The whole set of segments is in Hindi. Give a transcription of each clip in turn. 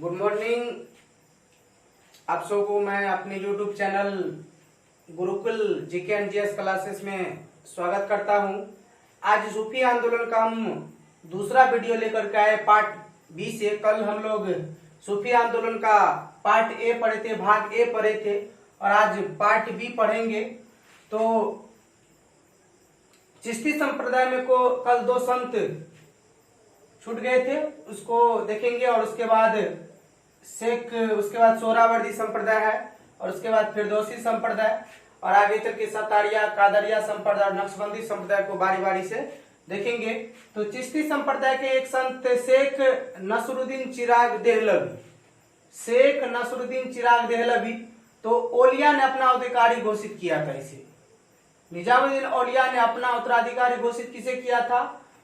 Good morning. आप सबको मैं अपने YouTube channel Gurukul GK and GS classes में स्वागत करता हूं। आज सूफी आंदोलन का हम दूसरा वीडियो लेकर के आए पार्ट बी से। कल हम लोग सूफी आंदोलन का पार्ट ए पढ़े थे, भाग ए पढ़े थे और आज पार्ट बी पढ़ेंगे। तो चिश्ती संप्रदाय में को कल दो संत छूट गए थे, उसको देखेंगे और उसके बाद सोहरावर्दी संप्रदाय है और उसके बाद फिरदौसी संप्रदाय और आगे चल के सतारिया, कादरिया संप्रदाय और नक्शबंदी संप्रदाय को बारी बारी से देखेंगे। तो चिश्ती संप्रदाय के एक संत शेख नसरुद्दीन चिराग देहलवी, तो ओलिया ने अपना अधिकारी घोषित किया था इसे। निजामुद्दीन औलिया ने अपना उत्तराधिकारी घोषित किसे किया था?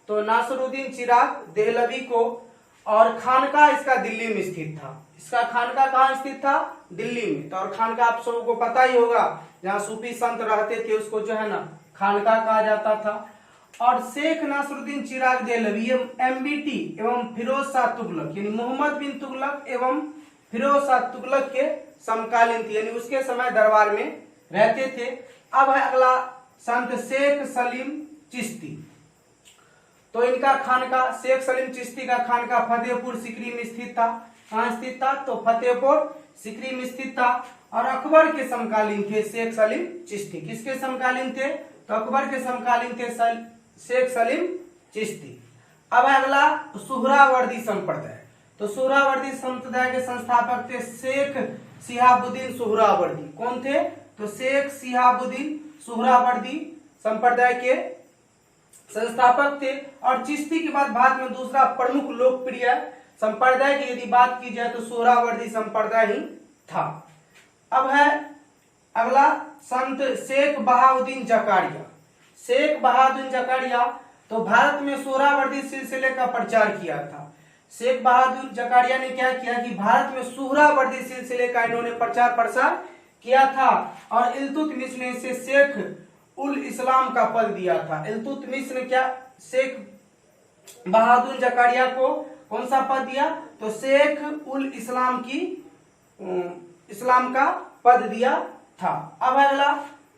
तो नासरुद्दीन चिराग देहलवी को। और खानका इसका दिल्ली में स्थित था। इसका खानका कहाँ स्थित था? दिल्ली में। तो और खानका आप सबको पता ही होगा, जहाँ सूफी संत रहते थे उसको जो है ना खानका कहा जाता था। और शेख नासरुद्दीन चिराग देहलवी एमबीटी एवं फिरोज शाह तुगलक यानी मोहम्मद बिन तुगलक एवं फिरोज शाह तुगलक के समकालीन थे, यानी उसके समय दरबार में रहते थे। अब है अगला संत शेख सलीम चिश्ती। तो इनका खानका, शेख सलीम चिश्ती का खानका फतेहपुर सीकरी में स्थित था। कहाँ स्थित था? तो फतेहपुर सीकरी में स्थित था। और अकबर के समकालीन थे शेख सलीम चिश्ती। किसके समकालीन थे? तो अकबर के समकालीन थे शेख सलीम चिश्ती। अब अगला सोहरावर्दी संप्रदाय। तो सोहरावर्दी संप्रदाय के संस्थापक थे शेख शिहाबुद्दीन सोहरावर्दी। कौन थे? तो शेख शिहाबुद्दीन सोहरावर्दी संप्रदाय के संस्थापक थे। और चिश्ती के बाद भारत में दूसरा प्रमुख लोकप्रिय संप्रदाय की यदि बात की जाए तो सोहरावर्दी संप्रदाय ही था। अब है अगला संत शेख बहाउद्दीन जकारिया। शेख बहाउद्दीन जकारिया तो भारत में सोहरावर्दी सिलसिले का प्रचार किया था। शेख बहादुर जकारिया ने क्या किया कि भारत में सोहरावर्दी सिलसिले का इन्होंने प्रचार प्रसार किया था। और इल्तुतमिश ने इसे शेख उल इस्लाम का पद दिया था। इल्तुतमिश ने क्या शेख बहादुर जकारिया को कौन सा पद दिया? तो शेख उल इस्लाम की इस्लाम का पद दिया था। अब अगला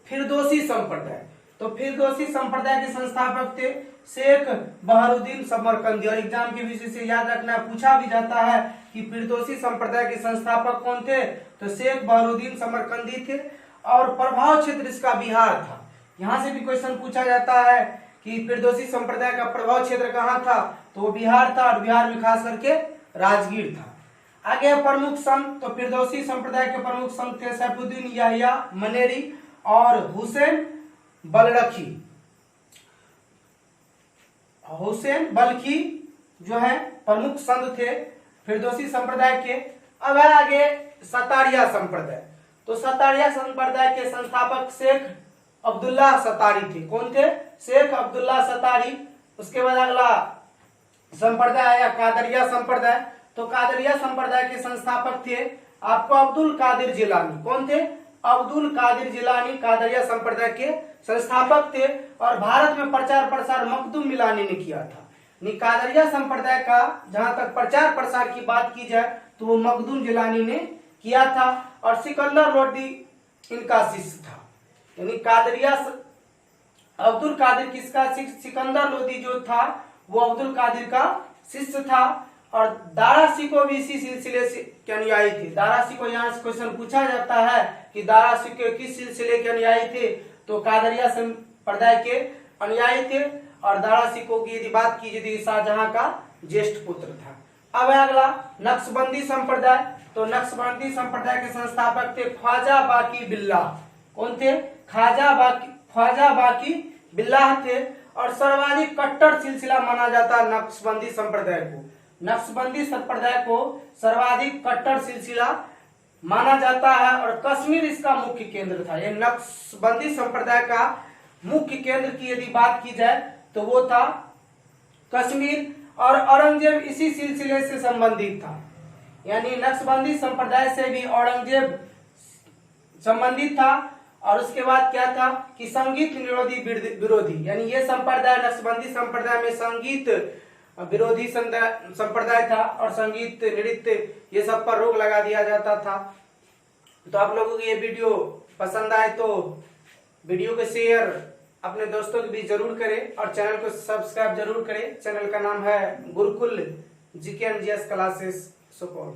फिरदौसी संप्रदाय। तो फिरदौसी संप्रदाय के संस्थापक थे शेख बहरुद्दीन समरकंदी। और एग्जाम के विषय से याद रखना, पूछा भी जाता है कि फिरदौसी संप्रदाय के संस्थापक कौन थे? तो शेख बहरुद्दीन समरकंदी थे। और प्रभाव क्षेत्र इसका बिहार था। यहाँ से भी क्वेश्चन पूछा जाता है कि फिरदौसी संप्रदाय का प्रभाव क्षेत्र कहाँ था? तो वो बिहार था और बिहार में खास करके राजगीर था। आगे प्रमुख संत। तो फिरदौसी संप्रदाय के प्रमुख संत थे सैफुद्दीन याहिया मनेरी और हुसैन बल्खी जो है प्रमुख संत थे फिरदौसी संप्रदाय के। अब है आगे सतारिया संप्रदाय। तो सतारिया संप्रदाय के संस्थापक शेख अब्दुल्ला सतारी थे। कौन थे? शेख अब्दुल्ला सतारी। उसके बाद अगला संप्रदाय आया कादरिया संप्रदाय। तो कादरिया संप्रदाय के संस्थापक थे आपको अब्दुल कादिर जिलानी। कौन थे? अब्दुल कादिर जिलानी कादरिया संप्रदाय के संस्थापक थे। और भारत में प्रचार प्रसार मखदूम मिलानी ने किया था। कादरिया संप्रदाय का जहां तक प्रचार प्रसार की बात की जाए तो वो मखदूम जिलानी ने किया था। और सिकंदर लोदी इनका शिष्य था। यानी कादरिया अब्दुल कादिर किसका? सिकंदर लोदी जो था वो अब्दुल कादिर का शिष्य था। और दारा सिको भी इसी सिलसिले से के अनुयायी थे। दारा सिको, यहाँ से क्वेश्चन पूछा जाता है कि दारा सिको किस सिलसिले के अनुयायी थे? तो कादरिया संप्रदाय के अनुयायी थे। और दारा सिको की यदि बात की जाए तो शाहजहां का ज्येष्ठ पुत्र था। अब अगला नक्शबंदी संप्रदाय। तो नक्शबंदी संप्रदाय के संस्थापक थे ख्वाजा बाकी बिल्लाह। कौन थे? ख्वाजा बाकी बिल्लाह थे। और सर्वाधिक कट्टर सिलसिला माना जाता है नक्शबंदी संप्रदाय को। नक्शबंदी संप्रदाय को सर्वाधिक कट्टर सिलसिला माना जाता है। और कश्मीर इसका मुख्य केंद्र था। यह नक्शबंदी संप्रदाय का मुख्य केंद्र की यदि बात की जाए तो वो था कश्मीर। और औरंगजेब इसी सिलसिले से संबंधित था। यानी नक्शबंदी संप्रदाय से भी औरंगजेब संबंधित था। और उसके बाद क्या था कि संगीत विरोधी यानी ये संप्रदाय नक्शबंदी संप्रदाय में संगीत विरोधी संप्रदाय था और संगीत नृत्य ये सब पर रोक लगा दिया जाता था। तो आप लोगों को ये वीडियो पसंद आए तो वीडियो को शेयर अपने दोस्तों के बीच जरूर करें और चैनल को सब्सक्राइब जरूर करें। चैनल का नाम है Gurukul GK and GS classes Supaul.